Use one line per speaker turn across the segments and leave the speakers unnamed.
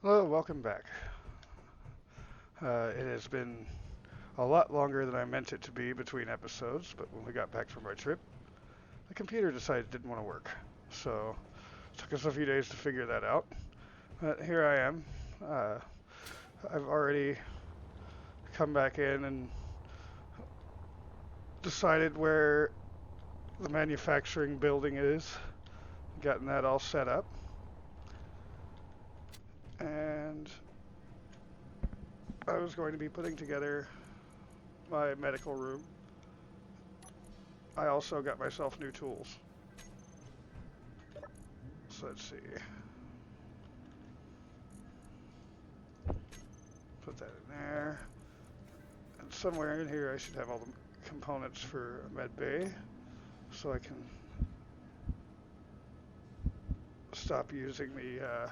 Hello, welcome back. It has been a lot longer than I meant it to be between episodes, but when we got back from our trip, the computer decided it didn't want to work. So it took us a few days to figure that out. But here I am. Uh, I've already come back in and decided where the manufacturing building is, gotten that all set up, and I was going to be putting together my medical room. I also got myself new tools. So let's see. Put that in there. And somewhere in here I should have all the components for a med bay so I can stop using the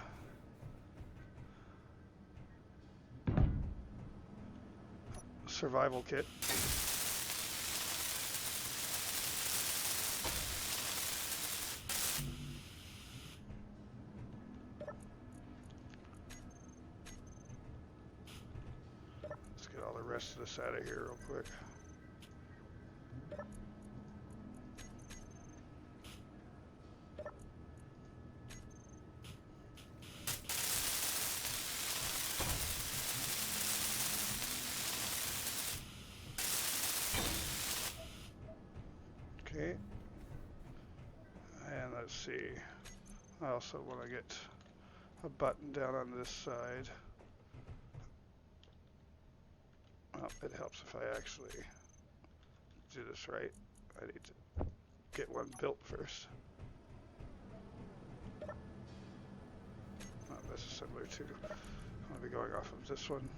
survival kit. Let's get all the rest of this out of here real quick. Okay. And let's see. I also want to get a button down on this side. Oh, it helps if I actually do this right. I need to get one built first. Oh, this is similar to. I'm going to be going off of this one.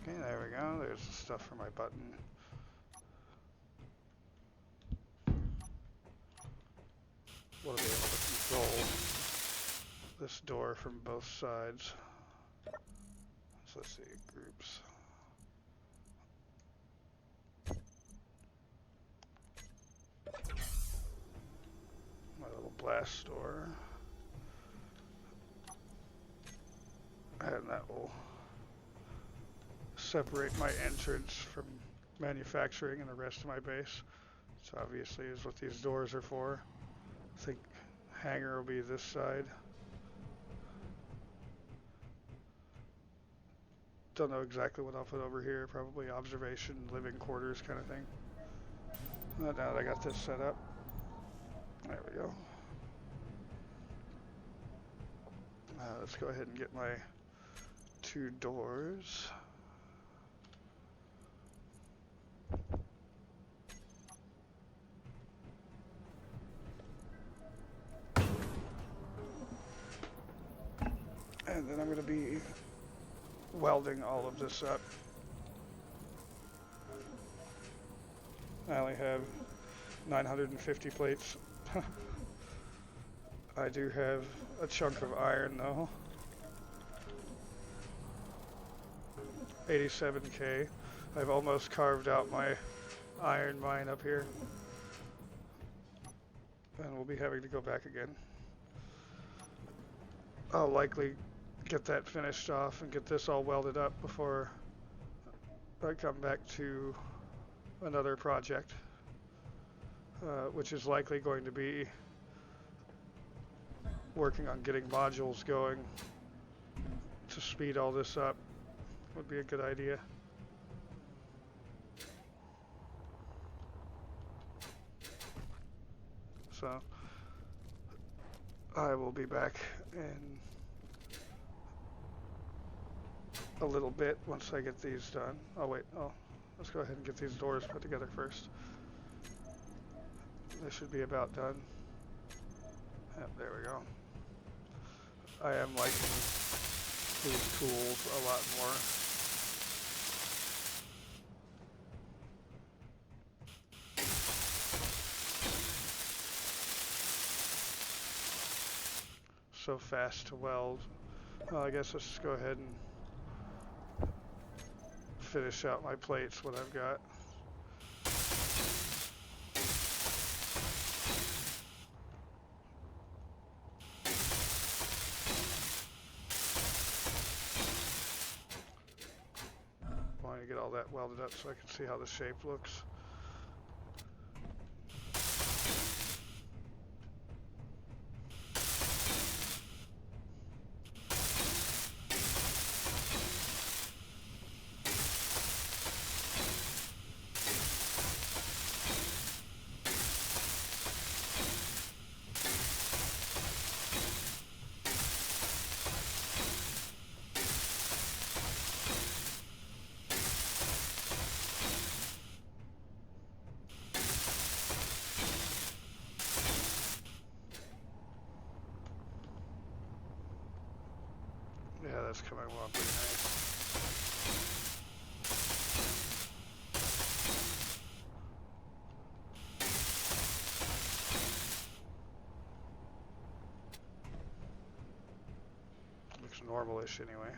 Okay, there we go. There's the stuff for my button. Want to be able to control this door from both sides. So let's see, groups. My little blast door. And that will separate my entrance from manufacturing and the rest of my base. So obviously is what these doors are for. I think hangar will be this side. Don't know exactly what I'll put over here. Probably observation, living quarters kind of thing. Now that I got this set up. There we go. Let's go ahead and get my two doors. And then I'm going to be welding all of this up. I only have 950 plates. I do have a chunk of iron though. 87K. I've almost carved out my iron mine up here. And we'll be having to go back again. I'll likely get that finished off and get this all welded up before I come back to another project, which is likely going to be working on getting modules going to speed all this up. Would be a good idea. So I will be back in a little bit once I get these done. Oh wait, let's go ahead and get these doors put together first. They should be about done. Yep, there we go. I am liking these tools a lot more. So fast to weld. Well, I guess let's just go ahead and finish out my plates, what I've got. Want to get all that welded up so I can see how the shape looks. Yeah, that's coming along pretty nice. Looks normal-ish anyway.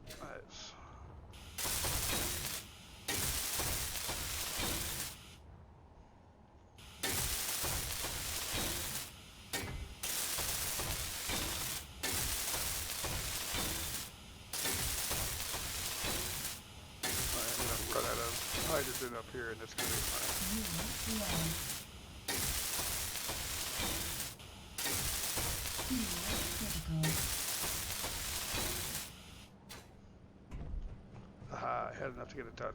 Nice. Run out of hydrogen up here and it's going to be fine. Aha, I had enough to get it done.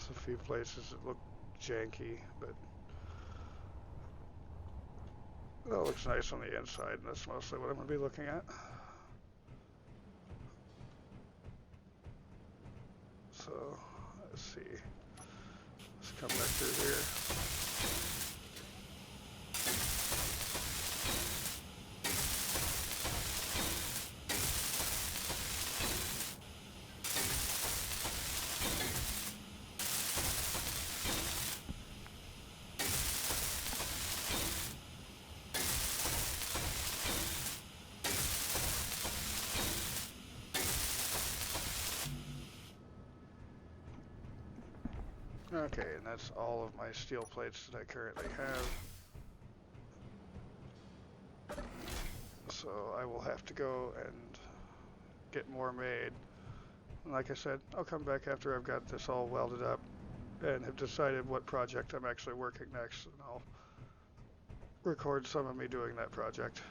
A few places that look janky, but it all looks nice on the inside, and that's mostly what I'm going to be looking at. So, let's see. Let's come back through here. Okay, and that's all of my steel plates that I currently have. So I will have to go and get more made. And like I said, I'll come back after I've got this all welded up and have decided what project I'm actually working next, and I'll record some of me doing that project.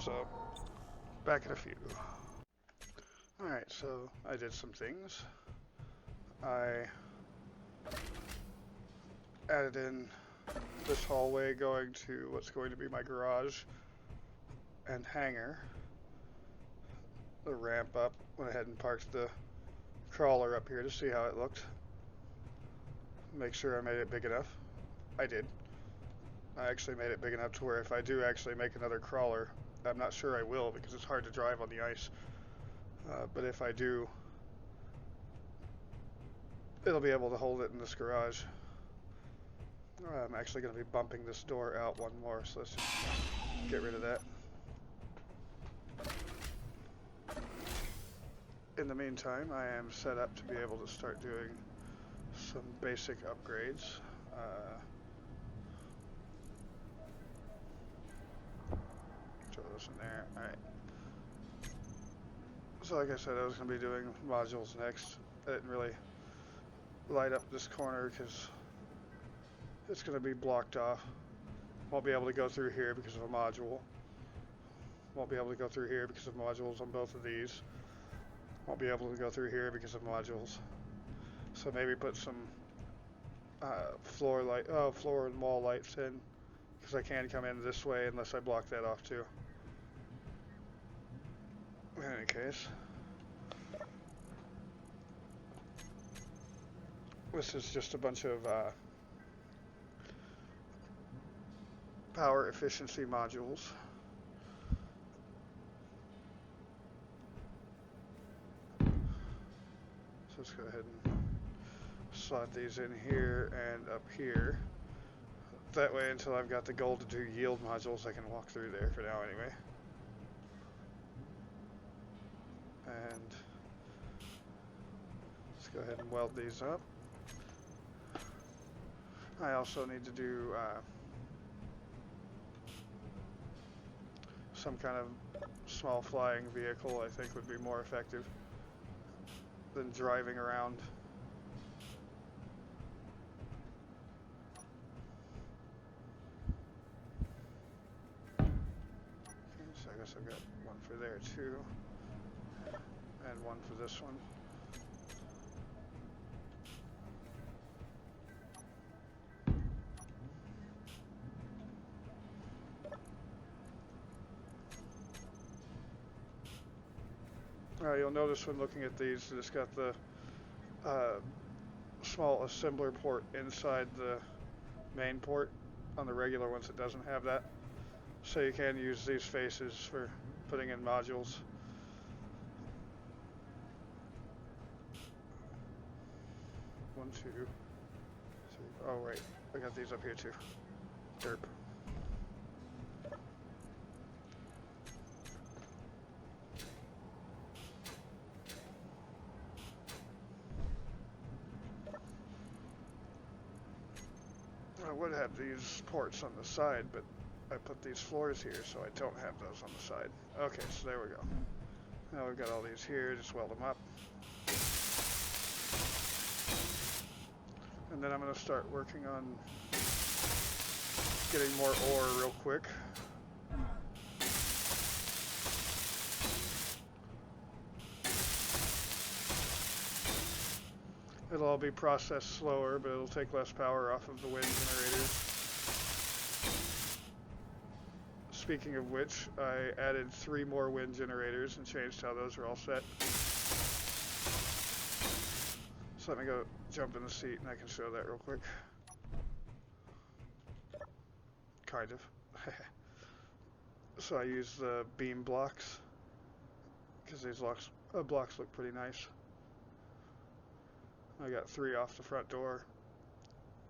So, back in a few. Alright, so I did some things. I added in this hallway going to what's going to be my garage and hangar. The ramp up. Went ahead and parked the crawler up here to see how it looked. Make sure I made it big enough. I did. I actually made it big enough to where if I do actually make another crawler, I'm not sure I will because it's hard to drive on the ice. But if I do, it'll be able to hold it in this garage. I'm actually going to be bumping this door out one more, so let's just get rid of that. In the meantime, I am set up to be able to start doing some basic upgrades. Throw those in there. Alright. So like I said, I was going to be doing modules next. I didn't really light up this corner because it's going to be blocked off. Won't be able to go through here because of a module. Won't be able to go through here because of modules on both of these. Won't be able to go through here because of modules. So maybe put some floor and wall lights in, because I can come in this way unless I block that off too. In any case, this is just a bunch of power efficiency modules. So let's go ahead and slot these in here and up here. That way, until I've got the goal to do yield modules, I can walk through there for now anyway. And let's go ahead and weld these up. I also need to do some kind of small flying vehicle. I think would be more effective than driving around. Okay, so I guess I've got one for there too, and one for this one. You'll notice when looking at these that it's got the small assembler port inside the main port. On the regular ones it doesn't have that. So you can use these faces for putting in modules. One, two, three. Oh right, I got these up here too. Derp. I would have these ports on the side, but I put these floors here, so I don't have those on the side. Okay, so there we go. Now we've got all these here, just weld them up. And then I'm going to start working on getting more ore real quick. It'll all be processed slower, but it'll take less power off of the wind generators. Speaking of which, I added 3 more wind generators and changed how those are all set. So let me go jump in the seat and I can show that real quick. Kind of. So I use the beam blocks, because these blocks look pretty nice. I got 3 off the front door,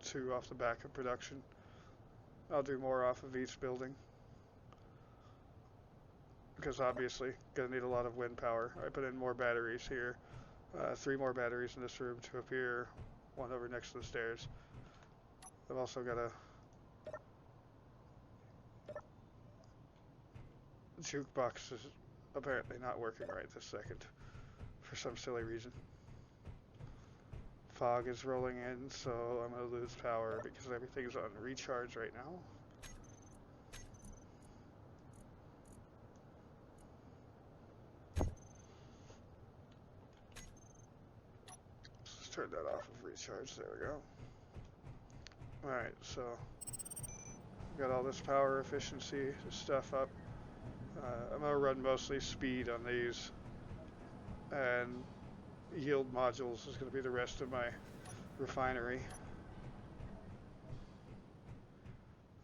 2 off the back of production. I'll do more off of each building, because obviously gonna need a lot of wind power. I put in more batteries here, 3 more batteries in this room, 2 up here, 1 over next to the stairs. I've also got a jukebox is apparently not working right this second for some silly reason. Fog is rolling in, so I'm going to lose power because everything's on recharge right now. Let's turn that off of recharge. There we go. Alright, so got all this power efficiency stuff up. I'm going to run mostly speed on these, and yield modules is going to be the rest of my refinery.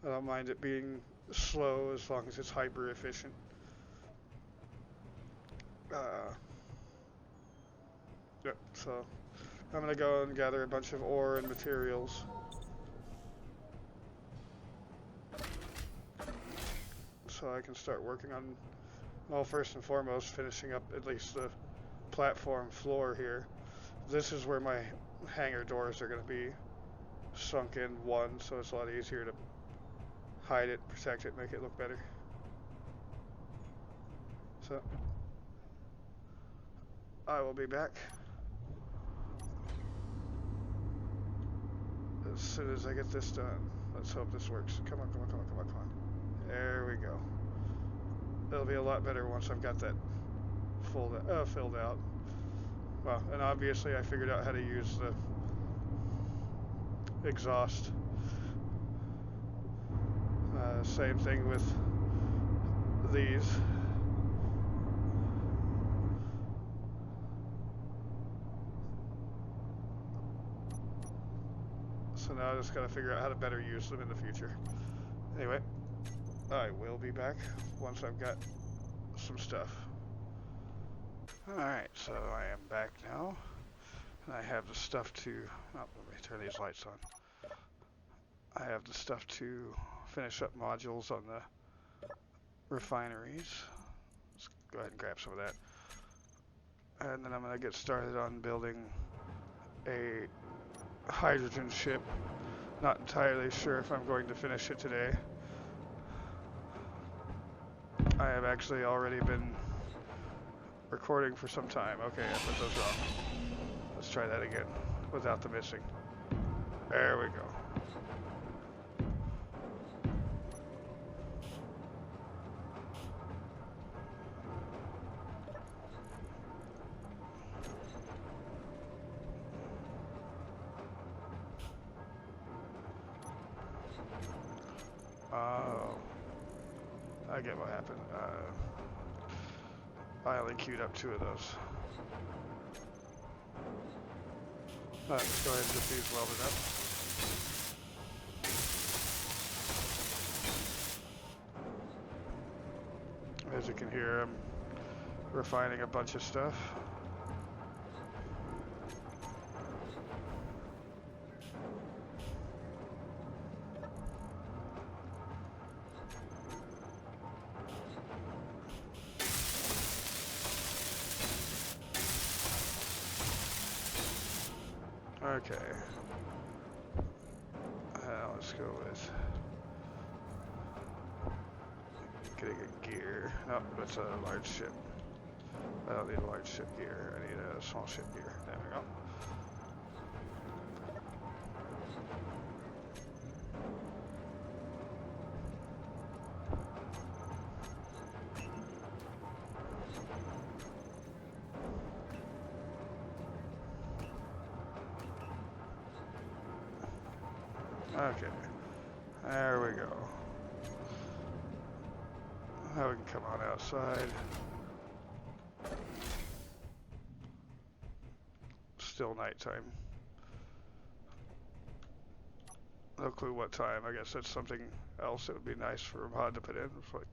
I don't mind it being slow as long as it's hyper efficient. Yep, so I'm going to go and gather a bunch of ore and materials. So I can start working on, well, first and foremost, finishing up at least the platform floor here. This is where my hangar doors are going to be sunk in 1, so it's a lot easier to hide it, protect it, make it look better. So I will be back as soon as I get this done. Let's hope this works. Come on, come on, come on, come on, come on. There we go. It'll be a lot better once I've got that filled out. Well, and obviously I figured out how to use the exhaust. Same thing with these. So now I just gotta figure out how to better use them in the future. Anyway, I will be back once I've got some stuff. Alright, so I am back now. And I have the stuff to... Oh, let me turn these lights on. I have the stuff to finish up modules on the refineries. Let's go ahead and grab some of that. And then I'm going to get started on building a hydrogen ship. Not entirely sure if I'm going to finish it today. I have actually already been recording for some time. Okay, I put those wrong. Let's try that again without the missing. There we go. Oh, I get what happened. I only queued up 2 of those. Let's go ahead and get these welded up. As you can hear, I'm refining a bunch of stuff. Okay. Let's go with getting a gear. No, that's a large ship. I don't need a large ship gear. I need a small ship gear. There we go. Okay, there we go. Now we can come on outside. Still nighttime. No clue what time. I guess that's something else that would be nice for a mod to put in. It's like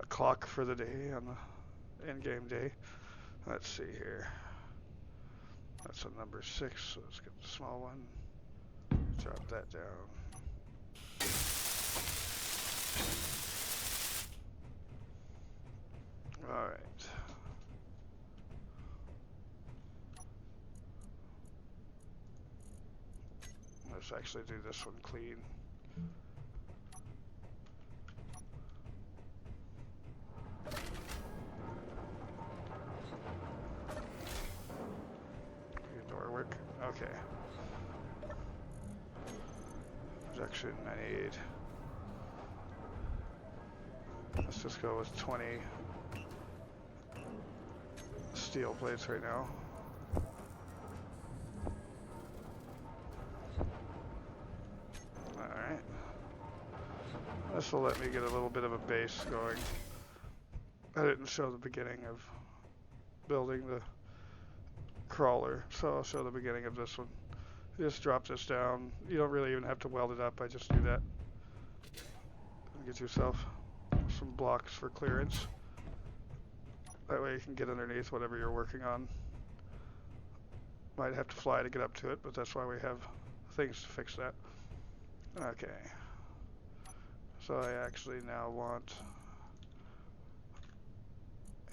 a clock for the day on the in-game day. Let's see here. That's a number 6, so let's get the small one. Drop that down. All right. Let's actually do this one clean. Your door work? Okay. Production, I need... Let's just go with 20 steel plates right now. Alright. This will let me get a little bit of a base going. I didn't show the beginning of building the crawler, so I'll show the beginning of this one. You just drop this down. You don't really even have to weld it up, I just do that. And get yourself some blocks for clearance. That way you can get underneath whatever you're working on. Might have to fly to get up to it, but that's why we have things to fix that. Okay. So I actually now want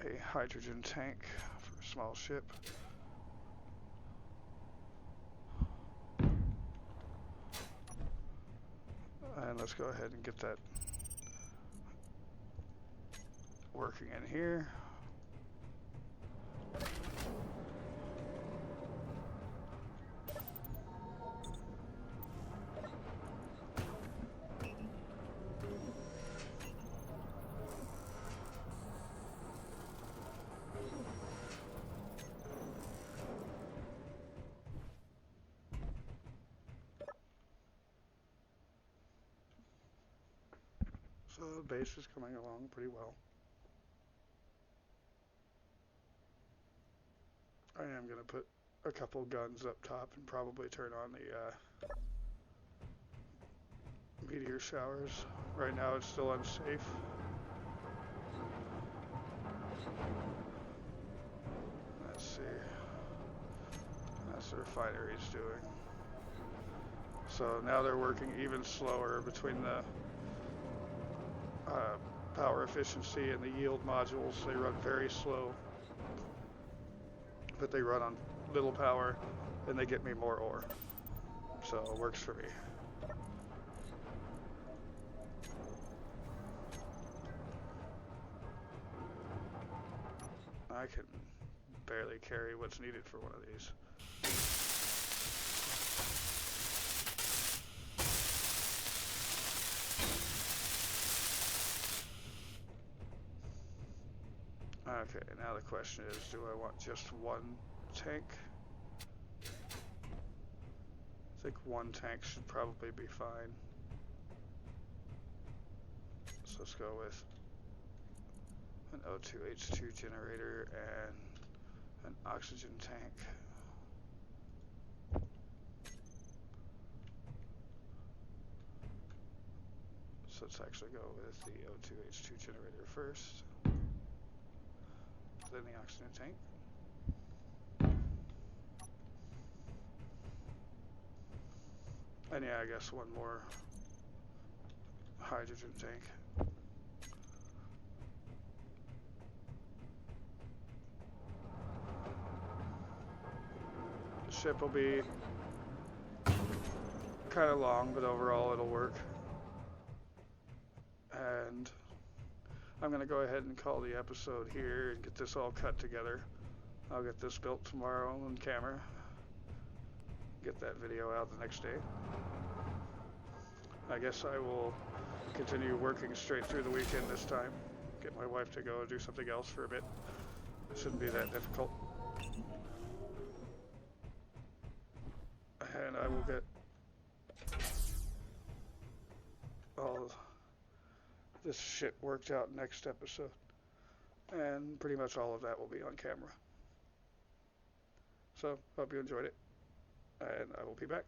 a hydrogen tank for a small ship. And let's go ahead and get that working in here. The base is coming along pretty well. I am going to put a couple guns up top and probably turn on the meteor showers. Right now it's still unsafe. Let's see. That's what the refinery's doing. So now they're working even slower between the power efficiency and the yield modules. They run very slow, but they run on little power and they get me more ore. So it works for me. I can barely carry what's needed for one of these. Okay, now the question is, do I want just one tank? I think one tank should probably be fine. So let's go with an O2H2 generator and an oxygen tank. So let's actually go with the O2H2 generator first, then the oxygen tank. And yeah, I guess one more hydrogen tank. The ship will be kind of long, but overall it'll work. And I'm going to go ahead and call the episode here and get this all cut together. I'll get this built tomorrow on camera. Get that video out the next day. I guess I will continue working straight through the weekend this time. Get my wife to go do something else for a bit. It shouldn't be that difficult. And I will get all this shit worked out next episode. And pretty much all of that will be on camera. So, hope you enjoyed it. And I will be back.